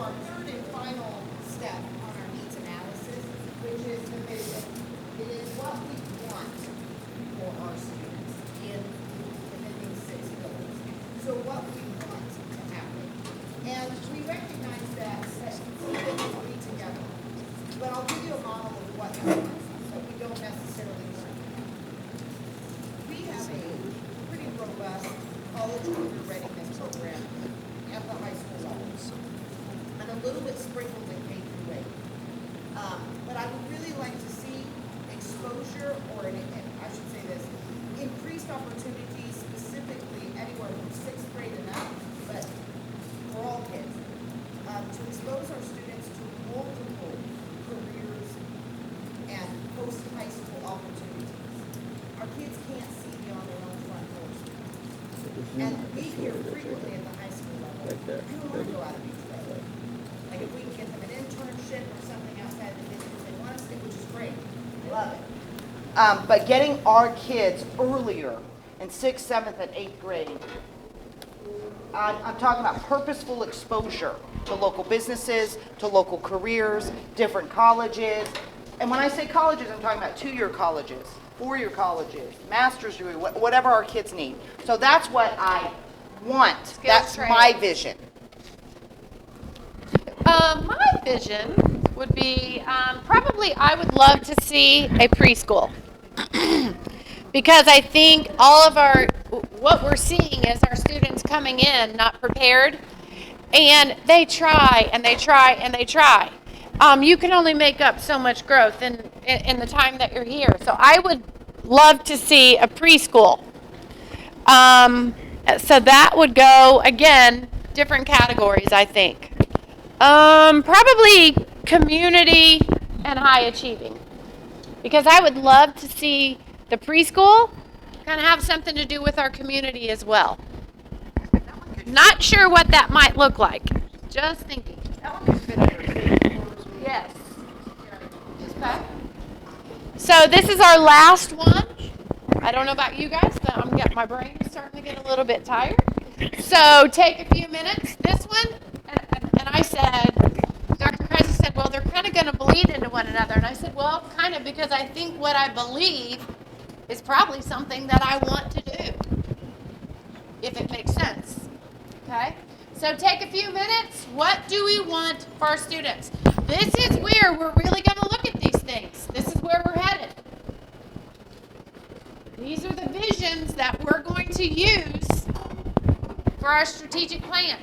our third and final step on our needs analysis, which is the vision. It is what we want for our students within these 6 pillars. So what we want to happen. And we recognize that things read together. But I'll give you a model of what happens so we don't necessarily learn. We have a pretty robust college career readiness program at the high school level, and a little bit sprinkled in K through 8. But I would really like to see exposure, or I should say this, increased opportunities specifically anywhere from 6th grade and up, but for all kids, to expose our students to multiple careers and post-high school opportunities. Our kids can't see beyond their own front doors. And we hear frequently at the high school level, who want to go out of Beech Road. Like if we can get them an internship or something outside the district, they want to stay, which is great. Love it. But getting our kids earlier in 6th, 7th, and 8th grade, I'm talking about purposeful exposure to local businesses, to local careers, different colleges. And when I say colleges, I'm talking about 2-year colleges, 4-year colleges, master's degree, whatever our kids need. So that's what I want. That's my vision. My vision would be probably I would love to see a preschool. Because I think all of what we're seeing is our students coming in not prepared, and they try and they try and they try. You can only make up so much growth in the time that you're here. So I would love to see a preschool. So that would go, again, different categories, I think. Probably community and high achieving. Because I would love to see the preschool kind of have something to do with our community as well. Not sure what that might look like. Just thinking. Yes. Okay. So this is our last one. I don't know about you guys, but my brain is starting to get a little bit tired. So take a few minutes. This one, and I said, Dr. Kaiser said, well, they're kind of going to bleed into one another. And I said, well, kind of, because I think what I believe is probably something that I want to do, if it makes sense. Okay? So take a few minutes. What do we want for our students? This is where we're really going to look at these things. This is where we're headed. These are the visions that we're going to use for our strategic plan.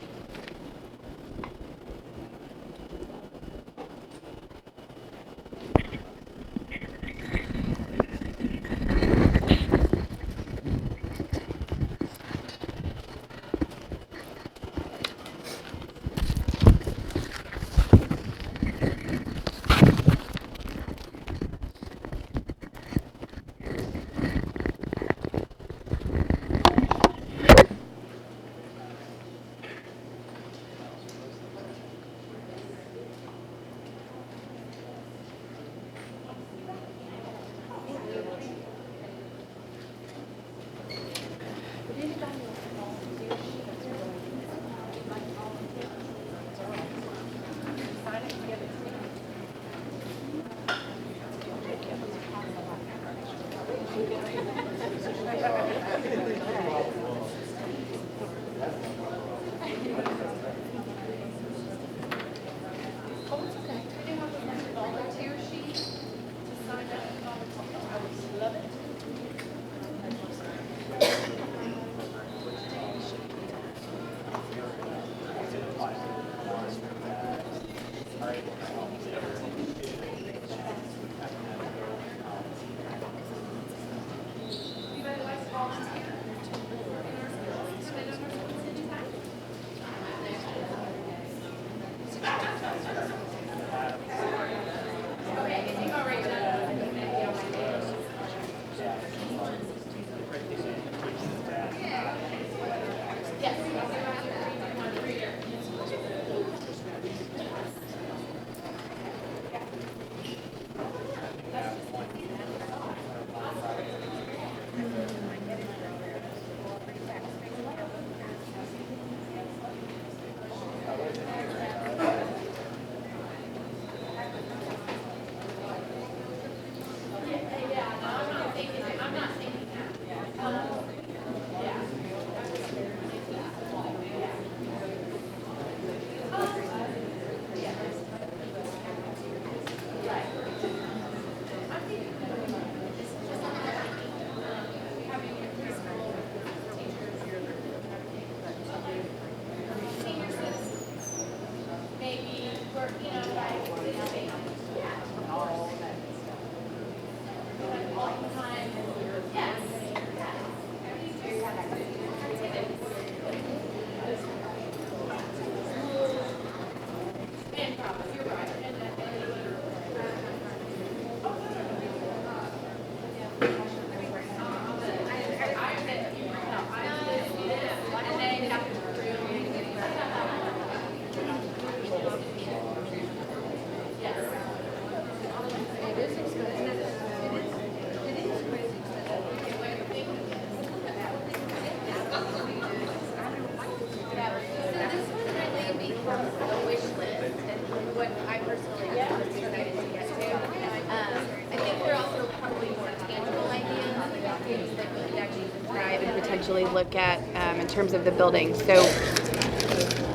usually look at in terms of the building. So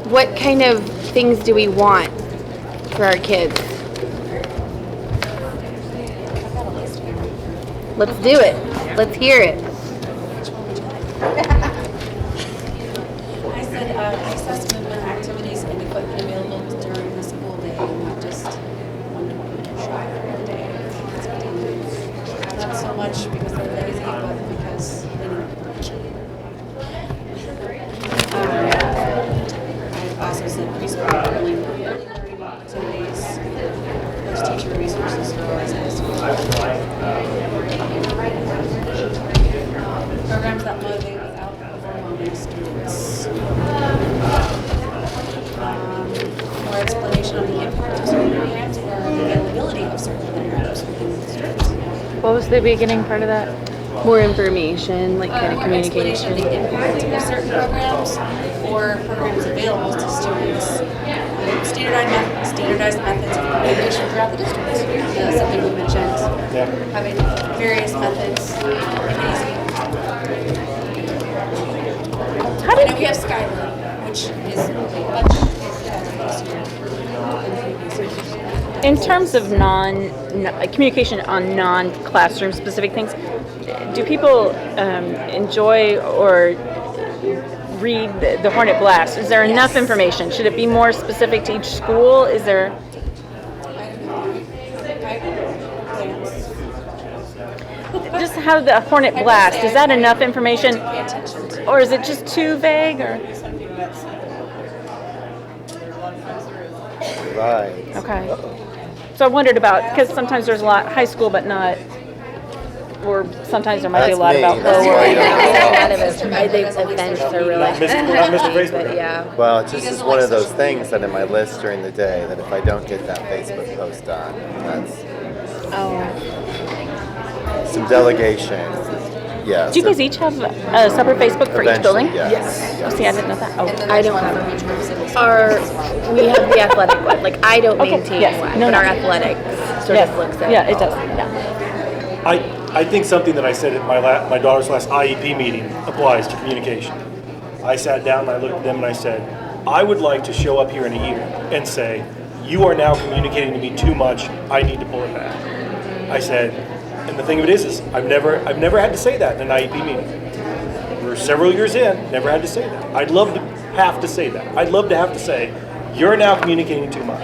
what kind of things do we want for our kids? Let's do it. Let's hear it. I said access to movement activities and equipment available during the school day, not just one-to-one shop every day. Not so much because they're lazy, but because they need I also said preschool early learning activities, there's teacher resources for us in the school. Programs that motivate without overwhelming students. More explanation on the impact of certain programs or the availability of certain programs within the students. What was the beginning part of that? More information, like kind of More explanation communication. of the impact of certain programs or programs available to students. Standardized methods of communication throughout the district. Something we mentioned. Having various methods. I know we have Skylar, which is much easier. In terms of communication on non-classroom specific things, do people enjoy or read the Hornet Blast? Is there enough information? Should it be more specific to each school? Is there? Just how the Hornet Blast, is that enough information? Or is it just too vague? Or? Right. Okay. So I wondered about, because sometimes there's a lot high school, but not, or sometimes there might be a lot about That's lower. me. I think events are really We're not Mr. Facebook. but yeah. Well, it just is one of those things that in my list during the day that if I don't get that Facebook post done, that's some delegation. Yeah. Do you guys each have a separate Facebook for each building? Yes. Oh, see, I didn't know that. Oh, I don't have we have the athletic one. Like I don't Okay, maintain yes. one, No, but no. our athletics sort yes. of looks at Yeah, it it does. all. Yeah. I think something that I said at my daughter's last IEP meeting applies to communication. I sat down and I looked at them and I said, I would like to show up here in a year and say, you are now communicating to me too much, I need to pull it back. I said, and the thing of it is I've never had to say that in an IEP meeting. We're several years in, never had to say that. I'd love to have to say that. I'd love to have to say, you're now communicating too much.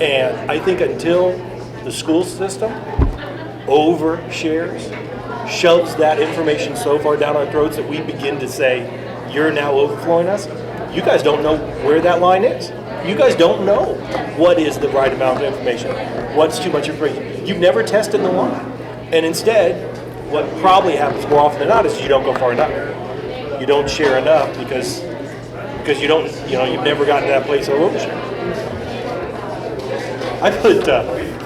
And I think until the school system overshares, shoves that information so far down our throats that we begin to say, you're now overflowing us, you guys don't know where that line is. You guys don't know what is the right amount of information, what's too much information. You've never tested the line. And instead, what probably happens more often than not is you don't go far enough. You don't share enough because you don't, you've never gotten to that place of overshare. I put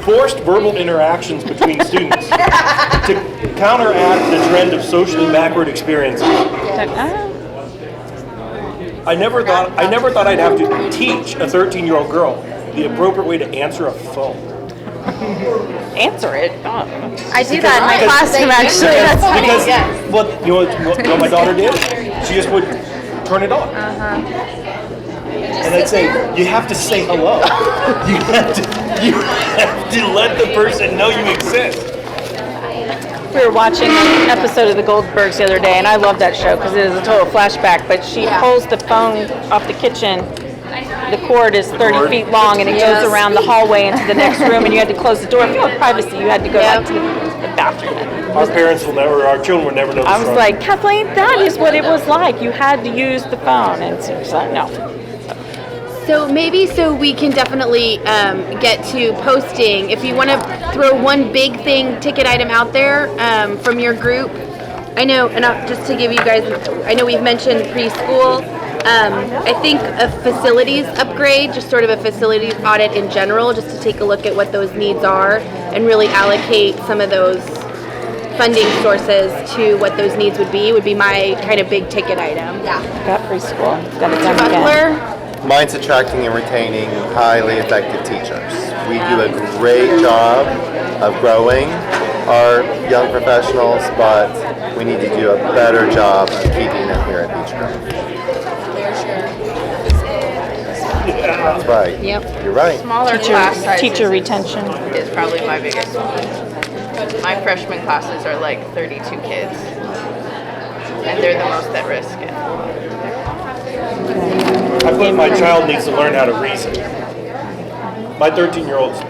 forced verbal interactions between students to counteract the trend of socially backward experiences. I never thought I'd have to teach a 13-year-old girl the appropriate way to answer a phone. Answer it. Oh. I do that in my classroom actually. That's funny. Because Yes. what my daughter did, she just would turn it on. And I'd say, you have to say hello. You have to let the person know you exist. We were watching an episode of The Goldbergs the other day, and I love that show because it is a total flashback. But she pulls the phone off the kitchen. The cord is 30 feet long, and it goes around the hallway into the next room, and you had to close the door. If you had privacy, you had to go back to the bathroom. Our children would never know. I was like, Kathleen, that is what it was like. You had to use the phone, and so she's like, no. So we can definitely get to posting. If you want to throw one big ticket item out there from your group, I know, and just to give you guys, I know we've mentioned preschool. I think a facilities upgrade, just sort of a facilities audit in general, just to take a look at what those needs are and really allocate some of those funding sources to what those needs would be my kind of big ticket item. Yeah. Got preschool. Got it done Butler? Mine's attracting and retaining highly effective teachers. We do a great job of growing our young professionals, but we need to do a better job of keeping There's your That's right. Yep. You're right. Smaller class sizes Teacher retention. is probably my biggest one. My freshman classes are like 32 kids, and they're the most at risk. I believe my child needs to learn how to reason. My 13-year-olds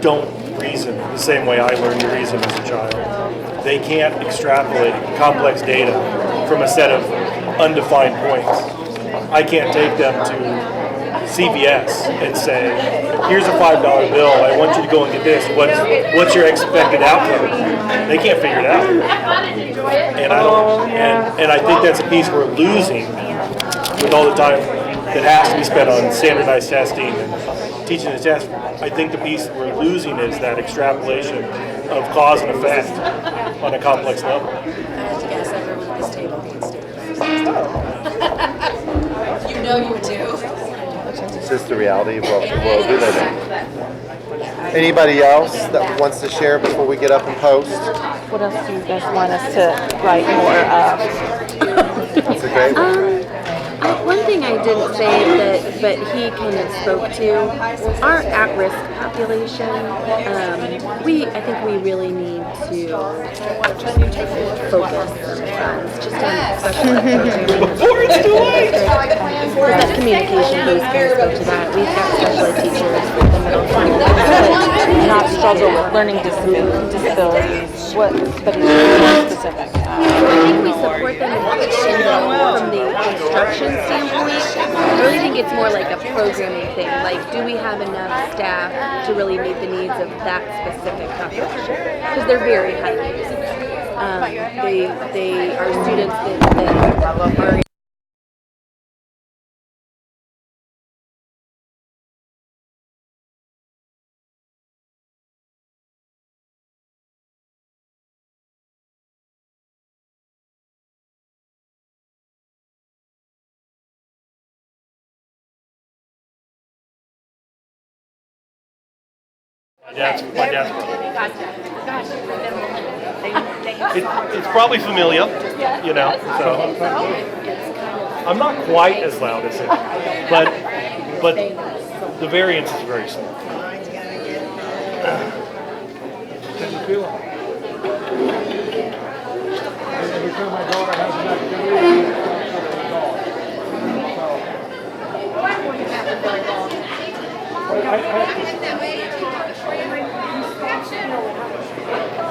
don't reason the same way I learned to reason as a child. They can't extrapolate complex data from a set of undefined points. I can't take them to CVS and say, here's a $5 bill, I want you to go and get this, what's your expected outcome? They can't figure it out. And I think that's a piece we're losing with all the time that has to be spent on standardized testing and teaching the test. I think the piece we're losing is that extrapolation of cause and effect on a complex level. I have to guess everyone at this table needs standardized. You know you do. It's just the reality of what the world we live in. Anybody else that wants to share before we get up and post? What else do you guys want us to write more of? That's a great one. One thing I didn't say but he kind of spoke to, our at-risk population. I think we really need to focus some funds just on special ed programs. Before it's too late! That communication piece kind of spoke to that. We've got special ed teachers for the middle school, but Not struggle with learning disabilities. What, but it's specific. I think we support them from the instruction standpoint. I really think it's more like a programming thing. Like, do we have enough staff to really meet the needs of that specific population? Because they're very high needs. They are students that are My dad's it's probably familiar, you know, so I'm not quite as loud as him, but the variance is very small. Every time my daughter has an activity,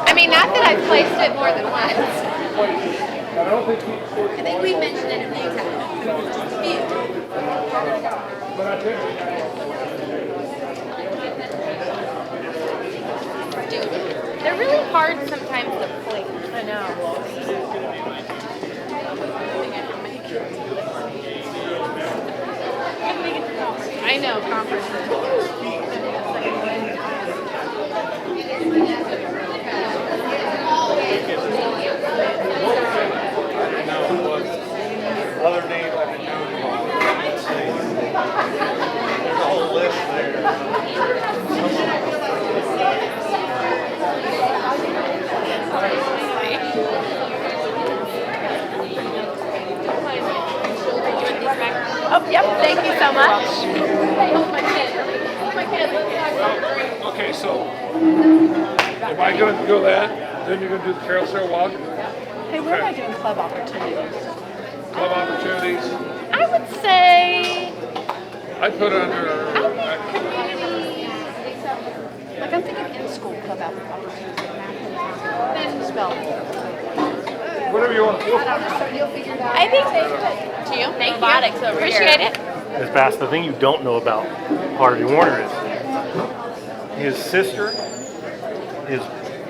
I mean, not that I've placed it more than once. I don't think I think we mentioned it a few times. Just a few. but I think They're really hard sometimes to place. I know. I know, conferences. other names I've been doing, let's see. There's a whole list there. Oh, yep. Thank you so much. Okay, so am I going to go that? Then you're going to do the carousel walk? Hey, what am I doing club opportunities? Club opportunities? I would say I put under. community. Like I'm thinking in-school club opportunities. Then spell. Whatever you want to do. I think to you. Thank robotics you. Appreciate it. Ms. Bass, the thing you don't know about Harvey Warner is his sister, his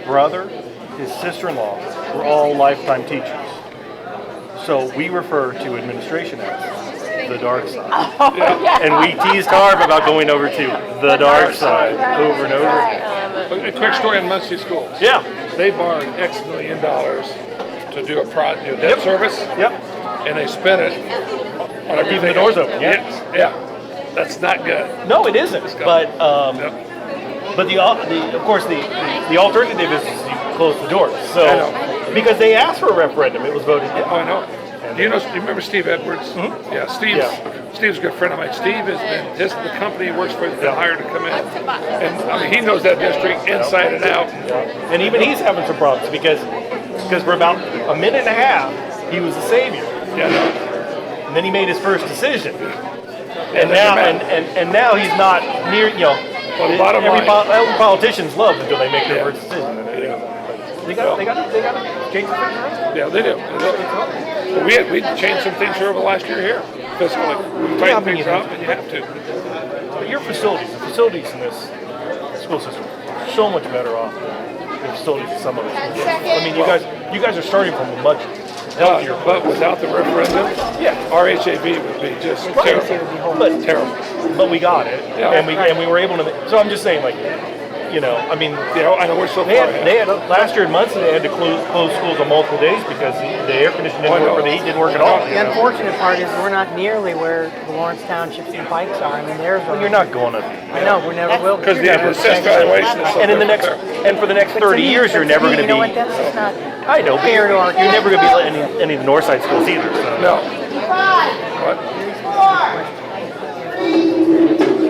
brother, his sister-in-law were all lifetime teachers. So we refer to administration as the dark side. And we teased Harv about going over to the dark side over and over again. A quick story on Muncie Schools. Yeah. They borrowed X million dollars to do a debt service. Yep. And they spent it on Keeping the doors open. Yeah. Yes, yeah. That's not good. No, it isn't. But the of course the alternative is you close the doors. So because they asked for a referendum, it was voted down. Oh, I know. And Do you remember Steve Edwards? Yeah, Steve's a good friend of mine. Steve has been, the company he works for has been hired to come in. And I mean, he knows that district inside and out. And even he's having some problems because for about a minute and a half, he was the savior. Yeah, no. And then he made his first decision. And now he's not near, Well, the bottom every line. politicians love until they make their first decision. They got to change the things around. Yeah, they do. Well, we changed some things here over the last year here, fiscally. We tightened things up, and you have to. But your facilities, the facilities in this school system, are so much better off than the facilities in some of them. I mean, you guys are starting from a much healthier. But without the referendum, our HAB would be just terrible. Terrible. But we got it, and we were able to. So I'm just saying, like, I mean, I know we're so far ahead. They had last year in Munson they had to close schools on multiple days because the air conditioning didn't work or the heat didn't work at all. The unfortunate part is we're not nearly where the Lawrence Townships and Pikes are. I mean, there's. Well, you're not going to. I know we never will. Because the assessed valuation is so And in the different next, there. and for the next 30 years, you're never going to You know what? be. That's just not. I know, but you're never going to be any of the Northside schools either. So. No. 5, What? 4, 3, 2,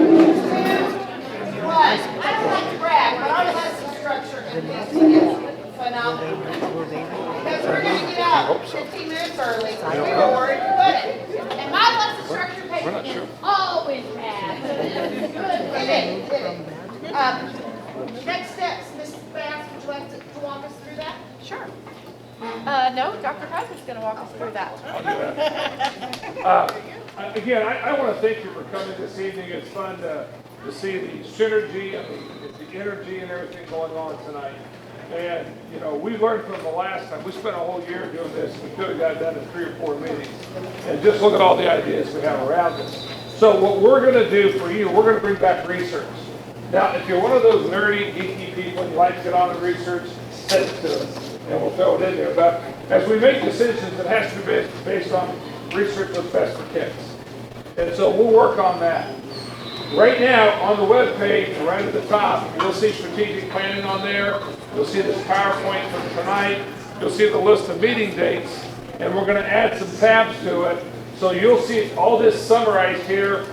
1. I don't like to brag, but our lesson structure in this is phenomenal. Because we're going to get out 15 minutes early. We were worried we wouldn't. And my lesson structure paper is always bad. Good. Next steps, Ms. Bass, would you like to walk us through that? Sure. No, Dr. Kaiser's going to walk us through that. Again, I want to thank you for coming this evening. It's fun to see the synergy and the energy and everything going on tonight. And, we learned from the last time. We spent a whole year doing this. We could have got it done in 3 or 4 meetings. And just look at all the ideas we have around this. So what we're going to do for you, we're going to bring back research. Now, if you're one of those nerdy, geeky people and you like to get on the research, send it to us, and we'll throw it in there. But as we make decisions, it has to be based on research that's best for kids. And so we'll work on that. Right now, on the web page, right at the top, you'll see strategic planning on there. You'll see this PowerPoint from tonight. You'll see the list of meeting dates. And we're going to add some tabs to it. So you'll see all this summarized here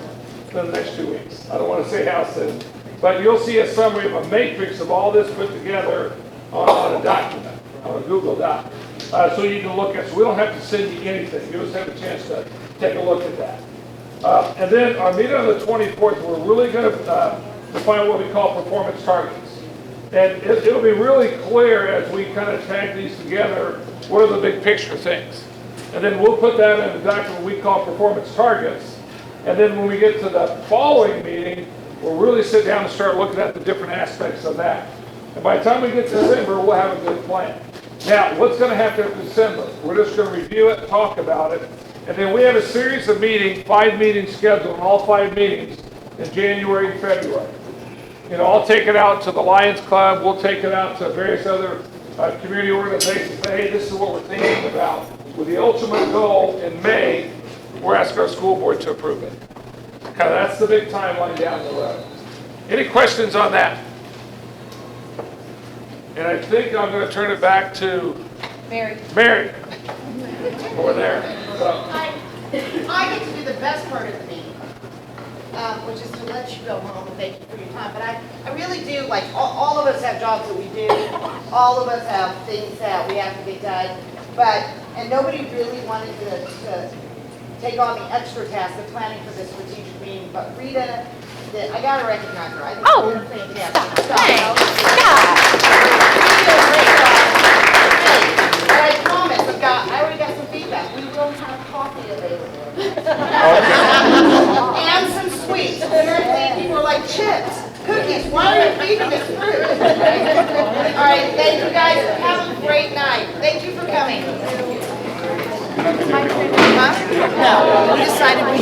in the next 2 weeks. I don't want to say how soon. But you'll see a summary of a matrix of all this put together on a document, on a Google Doc. So you can look at. So we don't have to send you anything. You just have a chance to take a look at that. And then our meeting on the 24th, we're really going to define what we call performance targets. And it'll be really clear as we kind of tag these together, what are the big picture things. And then we'll put that in a document we call performance targets. And then when we get to the following meeting, we'll really sit down and start looking at the different aspects of that. And by the time we get to December, we'll have a good plan. Now, what's going to happen in December? We're just going to review it, talk about it. And then we have a series of meetings, 5 meetings scheduled, and all 5 meetings in January and February. I'll take it out to the Lions Club. We'll take it out to various other community organizations. Say, hey, this is what we're thinking about. With the ultimate goal in May, we're asking our school board to approve it. Kind of that's the big timeline down the road. Any questions on that? And I think I'm going to turn it back to Mary. Over there. So. I get to do the best part of the meeting, which is to let you go home and thank you for your time. But I really do, like, all of us have jobs that we do. All of us have things that we have to get done. And nobody really wanted to take on the extra task of planning for this strategic meeting. But Rita, I got to recognize her. I think she did a fantastic job. But I promise, I already got some feedback. We will have coffee available. And some sweets. Apparently people are like, chips, cookies, why are you feeding us fruit? All right, thank you guys. Have a great night. Thank you for coming. Huh? No, we decided we